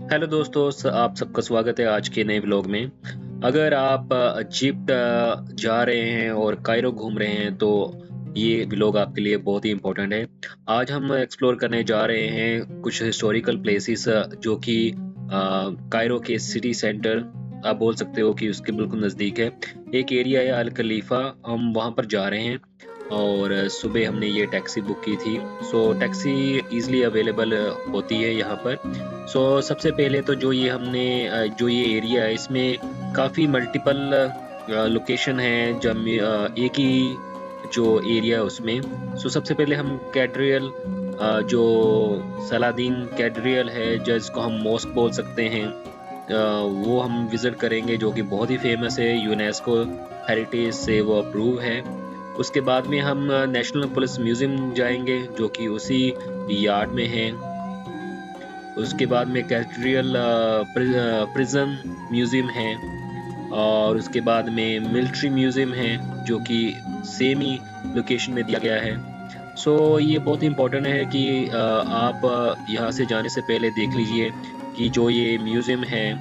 Hello दोस्तों, आप सबका स्वागत है आज के नए व्लॉग में। अगर आप इजिप्ट जा रहे हैं और कायरो घूम रहे हैं तो ये व्लॉग आपके लिए बहुत ही इम्पोर्टेंट है। आज हम एक्सप्लोर करने जा रहे हैं कुछ हिस्टोरिकल प्लेसेस जो कि कायरो के सिटी सेंटर आप बोल सकते हो कि उसके बिल्कुल नज़दीक है। एक एरिया है अल खलीफा, हम वहाँ पर जा रहे हैं और सुबह हमने ये टैक्सी बुक की थी। टैक्सी ईज़िली अवेलेबल होती है यहाँ पर। सबसे पहले तो जो ये एरिया है इसमें काफ़ी मल्टीपल लोकेशन है एक ही जो एरिया है उसमें। सबसे पहले हम कैथड्रल जो सलादीन कैथड्रल है जिसको हम मॉस्क बोल सकते हैं, वो हम विज़िट करेंगे जो कि बहुत ही फ़ेमस है, यूनेस्को हेरिटेज से वो अप्रूव है। उसके बाद में हम नेशनल पुलिस म्यूज़ियम जाएँगे जो कि उसी यार्ड में है। उसके बाद में कैथड्रल प्रिज़न म्यूज़ियम है और उसके बाद में मिलिट्री म्यूज़ियम है जो कि सेम ही लोकेशन में दिया गया है। ये बहुत इम्पोर्टेंट है कि आप यहाँ से जाने से पहले देख लीजिए कि जो ये म्यूज़ियम है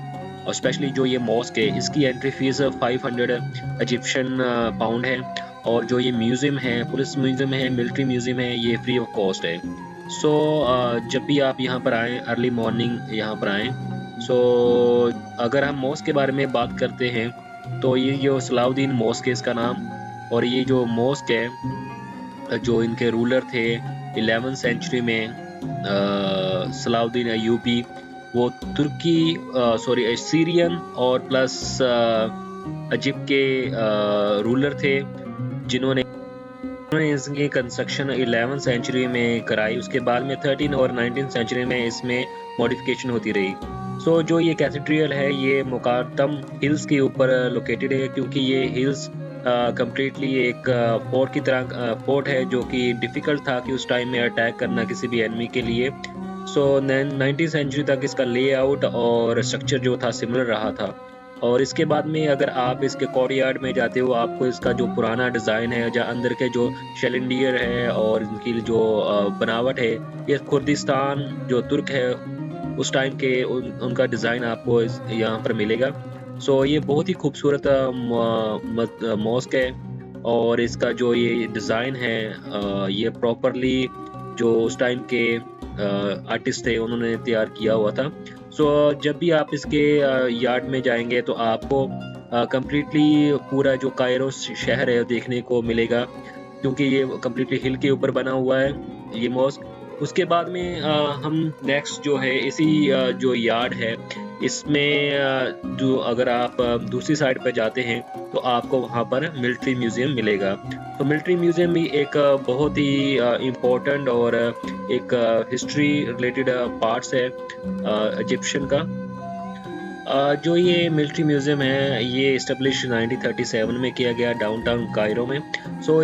और स्पेशली जो ये मॉस्क है इसकी एंट्री फ़ीस 500 इजिप्शियन पाउंड है और जो ये म्यूज़ियम है, पुलिस म्यूज़ियम है, मिलिट्री म्यूज़ियम है, ये फ्री ऑफ कॉस्ट है। जब भी आप यहाँ पर आएँ, अर्ली मॉर्निंग यहाँ पर आएँ। सो अगर हम मॉस्क के बारे में बात करते हैं, तो ये जो सलाउद्दीन मॉस्क है इसका नाम, और ये जो मॉस्क है जो इनके रूलर थे 11th सेंचुरी में सलाउद्दीन अय्यूबी, वो तुर्की सॉरी सीरियन और प्लस इजिप्ट के रूलर थे जिन्होंने इसकी कंस्ट्रक्शन 11th सेंचुरी में कराई। उसके बाद में 13 और 19th सेंचुरी में इसमें मॉडिफिकेशन होती रही। जो ये कैथेड्रल है ये मुकातम हिल्स के ऊपर लोकेटेड है क्योंकि ये हिल्स कंप्लीटली एक फोर्ट की तरह फोर्ट है जो कि डिफ़िकल्ट था कि उस टाइम में अटैक करना किसी भी एनिमी के लिए। 19th सेंचुरी तक इसका लेआउट और स्ट्रक्चर जो था सिमिलर रहा था। और इसके बाद में अगर आप इसके कोर्टयार्ड में जाते हो, आपको इसका जो पुराना डिज़ाइन है या अंदर के जो शैलेंडियर है और इनकी जो बनावट है, ये कुर्दिस्तान जो तुर्क है उस टाइम के उनका डिज़ाइन आपको यहाँ पर मिलेगा। ये बहुत ही खूबसूरत मॉस्क है और इसका जो ये डिज़ाइन है ये प्रॉपरली जो उस टाइम के आर्टिस्ट थे उन्होंने तैयार किया हुआ था। जब भी आप इसके यार्ड में जाएंगे तो आपको कंप्लीटली पूरा जो कायरो शहर है देखने को मिलेगा क्योंकि ये कंप्लीटली हिल के ऊपर बना हुआ है ये मॉस्क। उसके बाद में हम नेक्स्ट जो है इसी जो यार्ड है इसमें जो अगर आप दूसरी साइड पर जाते हैं तो आपको वहाँ पर मिलिट्री म्यूज़ियम मिलेगा। मिलिट्री म्यूज़ियम भी एक बहुत ही इम्पोर्टेंट और एक हिस्ट्री रिलेटेड पार्ट्स है इजिप्शियन का। जो ये मिलिट्री म्यूज़ियम है ये इस्टेब्लिश 1937 में किया गया डाउनटाउन कायरो में।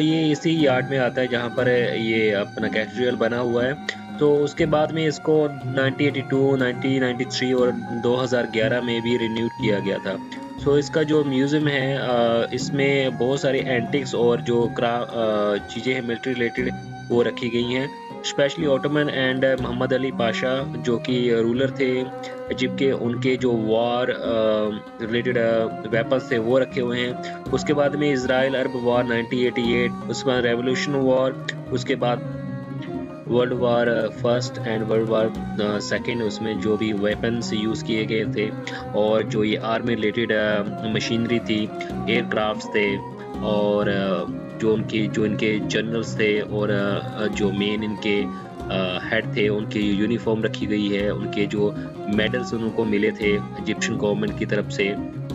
ये इसी यार्ड में आता है जहाँ पर ये अपना कैथेड्रल बना हुआ है। उसके बाद में इसको 1982, 1993 और 2011 में भी रिन्यूड किया गया था। इसका जो म्यूज़ियम है इसमें बहुत सारे एंटिक्स और जो चीज़ें हैं मिलिट्री रिलेटेड वो रखी गई हैं। Specially Ottoman and Muhammad Ali Pasha जो कि रूलर थे इजिप्ट के, उनके जो वॉर रिलेटेड वेपन्स थे वो रखे हुए हैं। उसके बाद में इजराइल अरब वॉर 1988, उसके बाद रेवोल्यूशन वॉर, उसके बाद world war first and world war second, उसमें जो भी वेपन्स यूज़ किए गए थे और जो ये आर्मी रिलेटेड मशीनरी थी, एयरक्राफ्ट्स थे और जो इनके जनरल्स थे और जो मेन इनके हेड थे उनकी यूनिफॉर्म रखी गई है। उनके जो मेडल्स उनको मिले थे इजिप्शियन गवर्नमेंट की तरफ से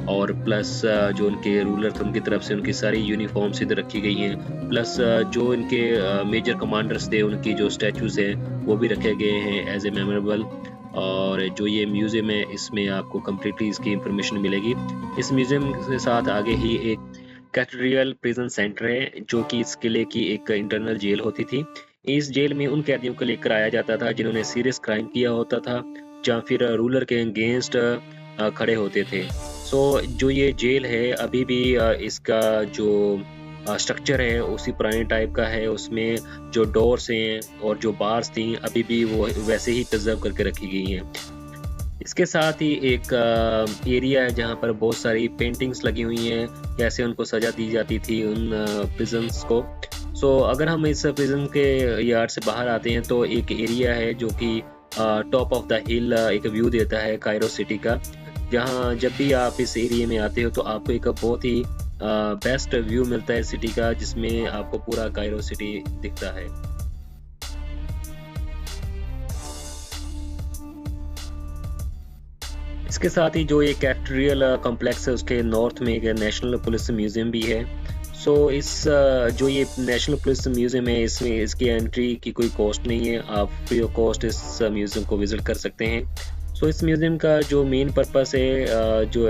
और प्लस जो उनके रूलर थे उनकी तरफ से उनकी सारी यूनिफॉर्म्स इधर रखी गई हैं। प्लस जो इनके मेजर कमांडर्स थे उनकी जो स्टैचूज़ हैं वो भी रखे गए हैं एज ए मेमोरेबल। और जो ये म्यूज़ियम है इसमें आपको कम्प्लीटली इसकी इंफॉर्मेशन मिलेगी। इस म्यूज़ियम के साथ आगे ही एक कैथेड्रल प्रिजन सेंटर है जो कि इस किले की एक इंटरनल जेल होती थी। इस जेल में उन कैदियों को लेकर आया जाता था जिन्होंने सीरियस क्राइम किया होता था या फिर रूलर के अगेंस्ट खड़े होते थे। जो ये जेल है अभी भी इसका जो स्ट्रक्चर है उसी पुराने टाइप का है। उसमें जो डोर्स हैं और जो बार्स थी अभी भी वो वैसे ही प्रिजर्व करके रखी गई हैं। इसके साथ ही एक एरिया है जहाँ पर बहुत सारी पेंटिंग्स लगी हुई हैं, कैसे उनको सज़ा दी जाती थी उन प्रिजन्स को। सो अगर हम इस प्रिजन के यार्ड से बाहर आते हैं तो एक एरिया है जो कि टॉप ऑफ द हिल एक व्यू देता है कायरो सिटी का, जहाँ जब भी आप इस एरिया में आते हो तो आपको एक बहुत ही बेस्ट व्यू मिलता है सिटी का, जिसमें आपको पूरा कायरो सिटी दिखता है। इसके साथ ही जो ये कैथेड्रल कॉम्प्लेक्स है उसके नॉर्थ में एक नेशनल पुलिस म्यूजियम भी है। सो इस जो ये नेशनल पुलिस म्यूजियम है इसमें इसकी एंट्री की कोई कॉस्ट नहीं है, आप फ्री ऑफ कॉस्ट इस म्यूजियम को विजिट कर सकते हैं। सो इस म्यूजियम का जो मेन पर्पस है जो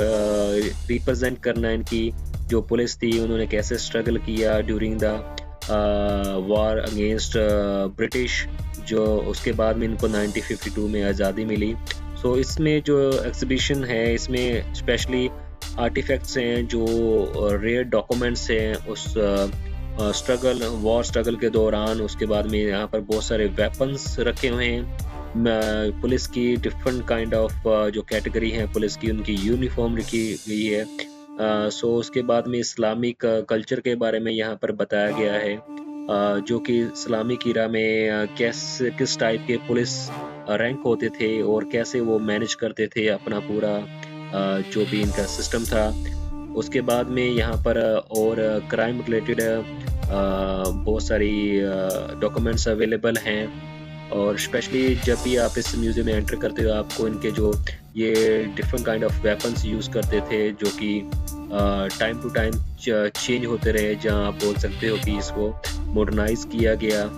रिप्रेजेंट करना इनकी जो पुलिस थी, उन्होंने कैसे स्ट्रगल किया during the war against British, जो उसके बाद में इनको 1952 में आज़ादी मिली। सो इसमें जो एग्जीबिशन है इसमें स्पेशली आर्टिफैक्ट्स हैं, जो रेयर डॉक्यूमेंट्स हैं उस वॉर स्ट्रगल के दौरान। उसके बाद में यहाँ पर बहुत सारे वेपन्स रखे हुए हैं, पुलिस की डिफरेंट काइंड ऑफ जो कैटेगरी है पुलिस की, उनकी यूनिफॉर्म रखी गई है। सो उसके बाद में इस्लामिक कल्चर के बारे में यहाँ पर बताया गया है, जो कि इस्लामिक ईरा में किस टाइप के पुलिस रैंक होते थे और कैसे वो मैनेज करते थे अपना पूरा जो भी इनका सिस्टम था। उसके बाद में यहाँ पर और क्राइम रिलेटेड बहुत सारी डॉक्यूमेंट्स अवेलेबल हैं, और स्पेशली जब भी आप इस म्यूज़ियम में एंटर करते हो आपको इनके जो ये different kind of weapons use करते थे, जो कि टाइम टू टाइम चेंज होते रहे, जहाँ आप बोल सकते हो कि इसको मॉडर्नाइज किया गया।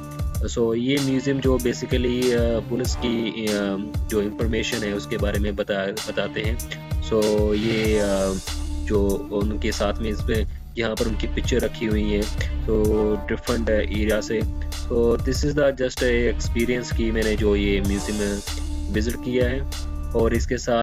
सो ये म्यूज़ियम जो बेसिकली पुलिस की जो इंफॉर्मेशन है उसके बारे में बताते हैं। सो ये जो उनके साथ में इसमें यहाँ पर उनकी पिक्चर रखी हुई है तो डिफरेंट एरिया से। तो this is the just experience की मैंने जो ये म्यूज़ियम विज़िट किया है। और इसके साथ